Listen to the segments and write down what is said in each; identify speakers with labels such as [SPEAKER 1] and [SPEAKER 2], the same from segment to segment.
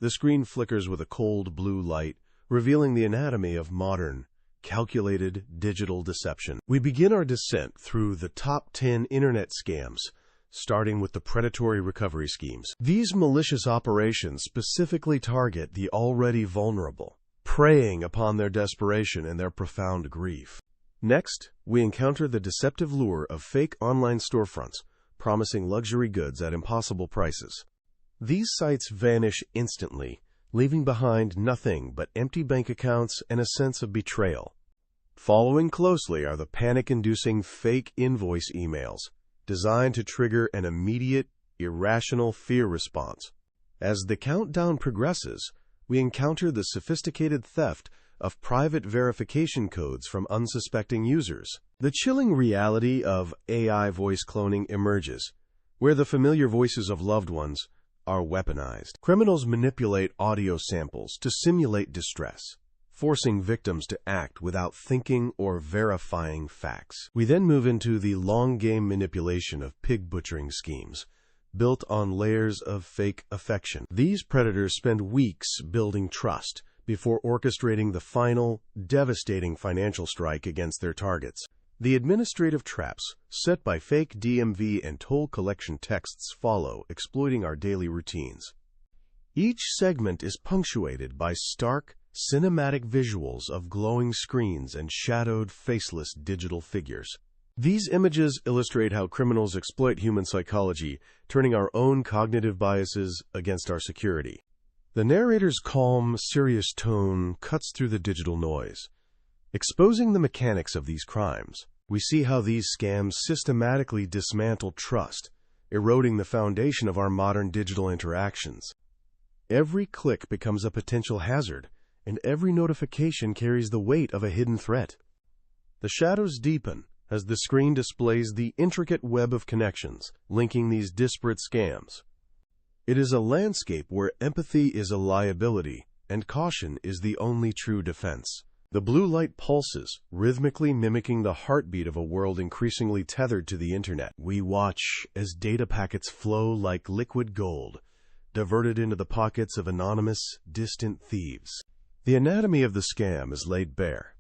[SPEAKER 1] The screen flickers with a cold blue light, revealing the anatomy of modern, calculated digital deception. We begin our descent through the top 10 internet scams, starting with the predatory recovery schemes. These malicious operations specifically target the already vulnerable, preying upon their desperation and their profound grief. Next, we encounter the deceptive lure of fake online storefronts, promising luxury goods at impossible prices. These sites vanish instantly, leaving behind nothing but empty bank accounts and a sense of betrayal. Following closely are the panic-inducing fake invoice emails, designed to trigger an immediate, irrational fear response. As the countdown progresses, we encounter the sophisticated theft of private verification codes from unsuspecting users. The chilling reality of AI voice cloning emerges, where the familiar voices of loved ones are weaponized. Criminals manipulate audio samples to simulate distress, forcing victims to act without thinking or verifying facts. We then move into the long-game manipulation of pig-butchering schemes, built on layers of fake affection. These predators spend weeks building trust before orchestrating the final, devastating financial strike against their targets. The administrative traps set by fake DMV and toll collection texts follow, exploiting our daily routines. Each segment is punctuated by stark, cinematic visuals of glowing screens and shadowed, faceless digital figures. These images illustrate how criminals exploit human psychology, turning our own cognitive biases against our security. The narrator's calm, serious tone cuts through the digital noise. Exposing the mechanics of these crimes, we see how these scams systematically dismantle trust, eroding the foundation of our modern digital interactions. Every click becomes a potential hazard, and every notification carries the weight of a hidden threat. The shadows deepen as the screen displays the intricate web of connections linking these disparate scams. It is a landscape where empathy is a liability and caution is the only true defense. The blue light pulses, rhythmically mimicking the heartbeat of a world increasingly tethered to the internet. We watch as data packets flow like liquid gold, diverted into the pockets of anonymous, distant thieves. The anatomy of the scam is laid bare,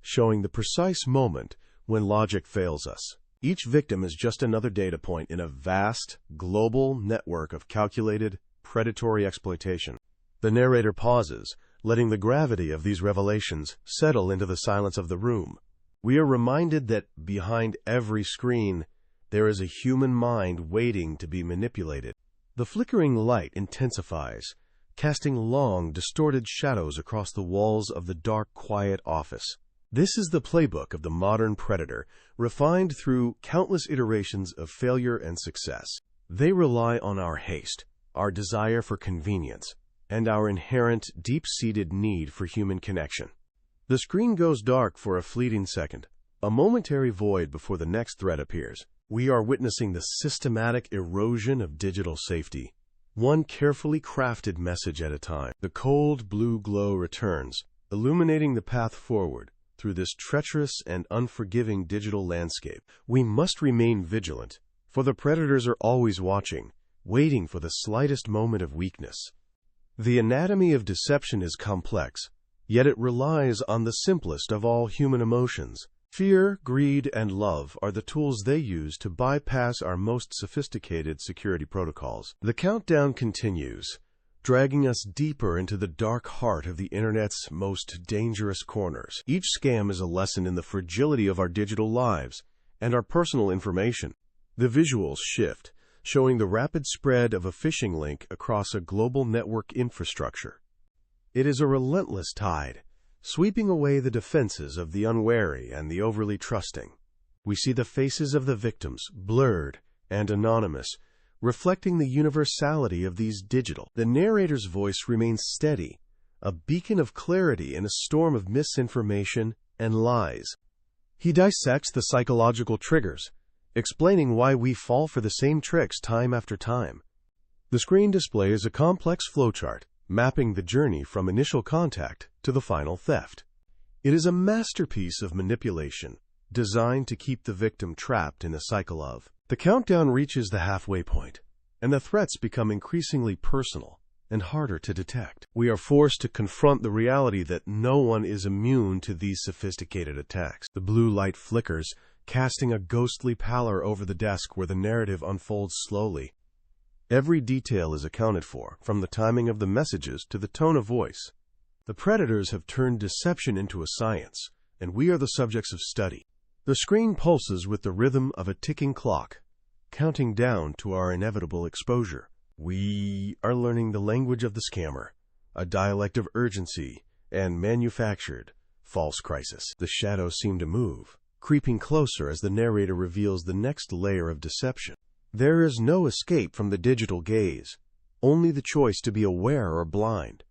[SPEAKER 1] showing the precise moment when logic fails us. Each victim is just another data point in a vast, global network of calculated, predatory exploitation. The narrator pauses, letting the gravity of these revelations settle into the silence of the room. We are reminded that behind every screen, there is a human mind waiting to be manipulated. The flickering light intensifies, casting long, distorted shadows across the walls of the dark, quiet office. This is the playbook of the modern predator, refined through countless iterations of failure and success. They rely on our haste, our desire for convenience, and our inherent, deep-seated need for human connection. The screen goes dark for a fleeting second, a momentary void before the next threat appears. We are witnessing the systematic erosion of digital safety, one carefully crafted message at a time. The cold blue glow returns, illuminating the path forward through this treacherous and unforgiving digital landscape. We must remain vigilant, for the predators are always watching, waiting for the slightest moment of weakness. The anatomy of deception is complex, yet it relies on the simplest of all human emotions. Fear, greed, and love are the tools they use to bypass our most sophisticated security protocols. The countdown continues, dragging us deeper into the dark heart of the Internet's most dangerous corners. Each scam is a lesson in the fragility of our digital lives and our personal information. The visuals shift, showing the rapid spread of a phishing link across a global network infrastructure. It is a relentless tide, sweeping away the defenses of the unwary and the overly trusting. We see the faces of the victims, blurred and anonymous, reflecting the universality of these digital. The narrator's voice remains steady, a beacon of clarity in a storm of misinformation and lies. He dissects the psychological triggers, explaining why we fall for the same tricks time after time. The screen displays a complex flowchart, mapping the journey from initial contact to the final theft. It is a masterpiece of manipulation, designed to keep the victim trapped in a cycle of. The countdown reaches the halfway point, and the threats become increasingly personal, and harder to detect. We are forced to confront the reality that no one is immune to these sophisticated attacks. The blue light flickers, casting a ghostly pallor over the desk where the narrative unfolds slowly. Every detail is accounted for, from the timing of the messages to the tone of voice. The predators have turned deception into a science, and we are the subjects of study. The screen pulses with the rhythm of a ticking clock, counting down to our inevitable exposure. We are learning the language of the scammer, a dialect of urgency and manufactured false crisis. The shadows seem to move, creeping closer as the narrator reveals the next layer of deception. There is no escape from the digital gaze, only the choice to be aware or blind.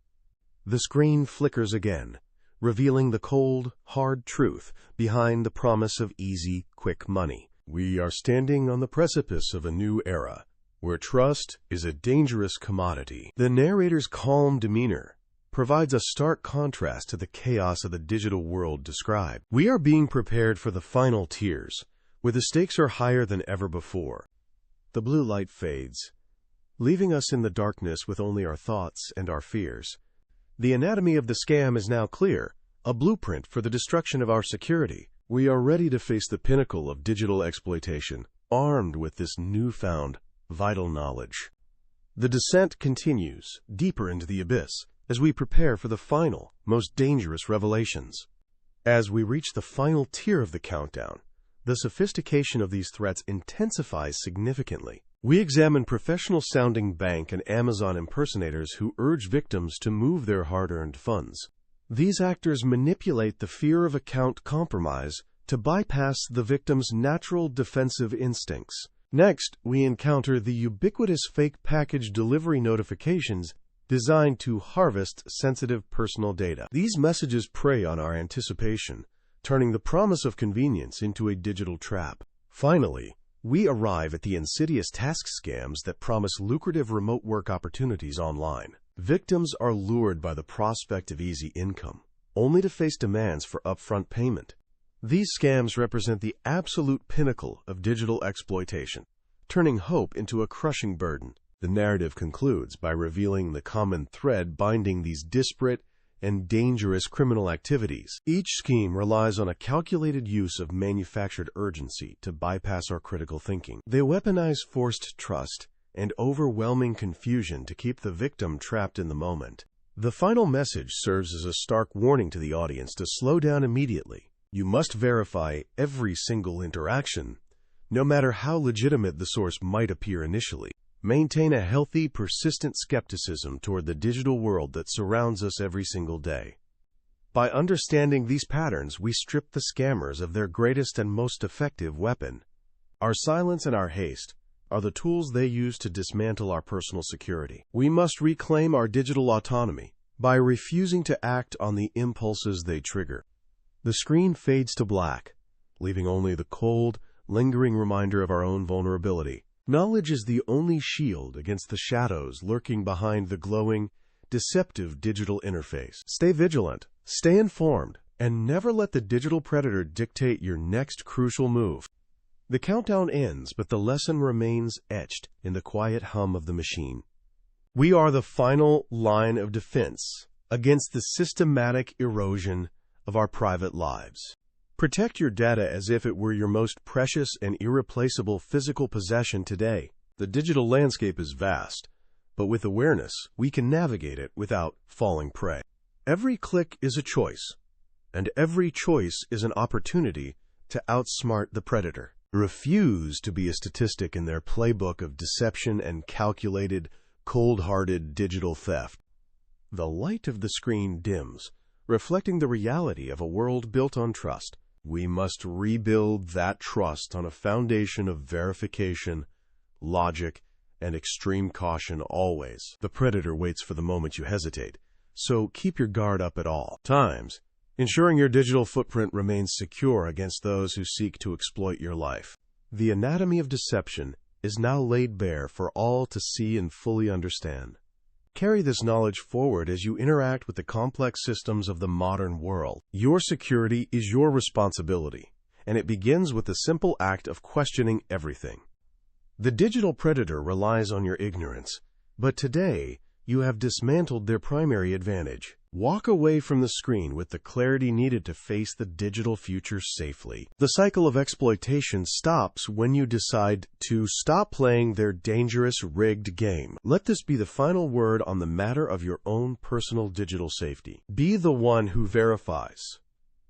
[SPEAKER 1] The screen flickers again, revealing the cold, hard truth behind the promise of easy, quick money. We are standing on the precipice of a new era, where trust is a dangerous commodity. The narrator's calm demeanor provides a stark contrast to the chaos of the digital world described. We are being prepared for the final tiers, where the stakes are higher than ever before. The blue light fades, leaving us in the darkness with only our thoughts and our fears. The anatomy of the scam is now clear, a blueprint for the destruction of our security. We are ready to face the pinnacle of digital exploitation, armed with this newfound, vital knowledge. The descent continues, deeper into the abyss, as we prepare for the final, most dangerous revelations. As we reach the final tier of the countdown, the sophistication of these threats intensifies significantly. We examine professional-sounding bank and Amazon impersonators who urge victims to move their hard-earned funds. These actors manipulate the fear of account compromise to bypass the victim's natural defensive instincts. Next, we encounter the ubiquitous fake package delivery notifications designed to harvest sensitive personal data. These messages prey on our anticipation, turning the promise of convenience into a digital trap. Finally, we arrive at the insidious task scams that promise lucrative remote work opportunities online. Victims are lured by the prospect of easy income, only to face demands for upfront payment. These scams represent the absolute pinnacle of digital exploitation, turning hope into a crushing burden. The narrative concludes by revealing the common thread binding these disparate and dangerous criminal activities. Each scheme relies on a calculated use of manufactured urgency to bypass our critical thinking. They weaponize forced trust and overwhelming confusion to keep the victim trapped in the moment. The final message serves as a stark warning to the audience to slow down immediately. You must verify every single interaction, no matter how legitimate the source might appear initially. Maintain a healthy, persistent skepticism toward the digital world that surrounds us every single day. By understanding these patterns, we strip the scammers of their greatest and most effective weapon. Our silence and our haste are the tools they use to dismantle our personal security. We must reclaim our digital autonomy by refusing to act on the impulses they trigger. The screen fades to black, leaving only the cold, lingering reminder of our own vulnerability. Knowledge is the only shield against the shadows lurking behind the glowing, deceptive digital interface. Stay vigilant, stay informed, and never let the digital predator dictate your next crucial move. The countdown ends, but the lesson remains etched in the quiet hum of the machine. We are the final line of defense against the systematic erosion of our private lives. Protect your data as if it were your most precious and irreplaceable physical possession today. The digital landscape is vast, but with awareness, we can navigate it without falling prey. Every click is a choice, and every choice is an opportunity to outsmart the predator. Refuse to be a statistic in their playbook of deception and calculated, cold-hearted digital theft. The light of the screen dims, reflecting the reality of a world built on trust. We must rebuild that trust on a foundation of verification, logic, and extreme caution always. The predator waits for the moment you hesitate, so keep your guard up at all times, ensuring your digital footprint remains secure against those who seek to exploit your life. The anatomy of deception is now laid bare for all to see and fully understand. Carry this knowledge forward as you interact with the complex systems of the modern world. Your security is your responsibility, and it begins with the simple act of questioning everything. The digital predator relies on your ignorance, but today, you have dismantled their primary advantage. Walk away from the screen with the clarity needed to face the digital future safely. The cycle of exploitation stops when you decide to stop playing their dangerous, rigged game. Let this be the final word on the matter of your own personal digital safety. Be the one who verifies,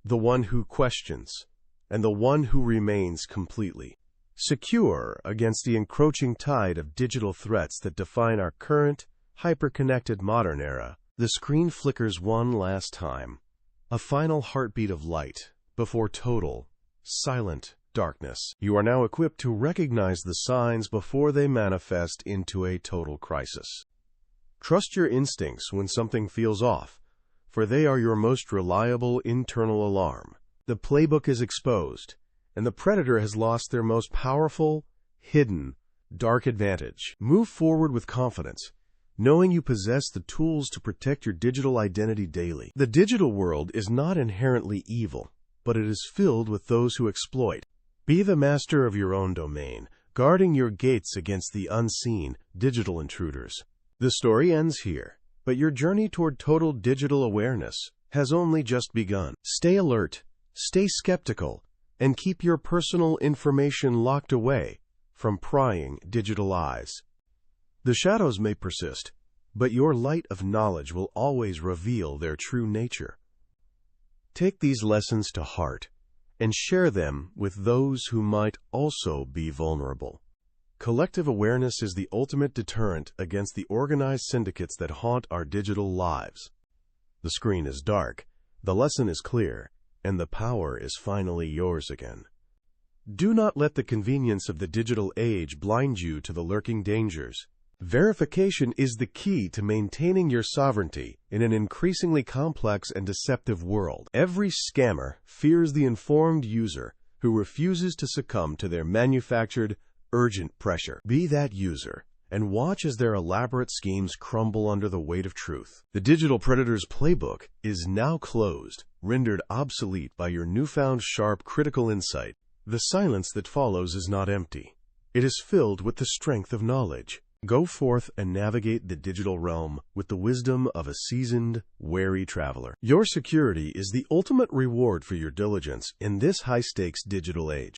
[SPEAKER 1] the one who questions, and the one who remains completely secure against the encroaching tide of digital threats that define our current, hyper-connected modern era. The screen flickers one last time, a final heartbeat of light before total, silent darkness. You are now equipped to recognize the signs before they manifest into a total crisis. Trust your instincts when something feels off, for they are your most reliable internal alarm. The playbook is exposed, and the predator has lost their most powerful, hidden, dark advantage. Move forward with confidence, knowing you possess the tools to protect your digital identity daily. The digital world is not inherently evil, but it is filled with those who exploit. Be the master of your own domain, guarding your gates against the unseen, digital intruders. The story ends here, but your journey toward total digital awareness has only just begun. Stay alert, stay skeptical, and keep your personal information locked away from prying digital eyes. The shadows may persist, but your light of knowledge will always reveal their true nature. Take these lessons to heart and share them with those who might also be vulnerable. Collective awareness is the ultimate deterrent against the organized syndicates that haunt our digital lives. The screen is dark, the lesson is clear, and the power is finally yours again. Do not let the convenience of the digital age blind you to the lurking dangers. Verification is the key to maintaining your sovereignty in an increasingly complex and deceptive world. Every scammer fears the informed user who refuses to succumb to their manufactured, urgent pressure. Be that user and watch as their elaborate schemes crumble under the weight of truth. The digital predator's playbook is now closed, rendered obsolete by your newfound sharp critical insight. The silence that follows is not empty. It is filled with the strength of knowledge. Go forth and navigate the digital realm with the wisdom of a seasoned, wary traveler. Your security is the ultimate reward for your diligence in this high-stakes digital age.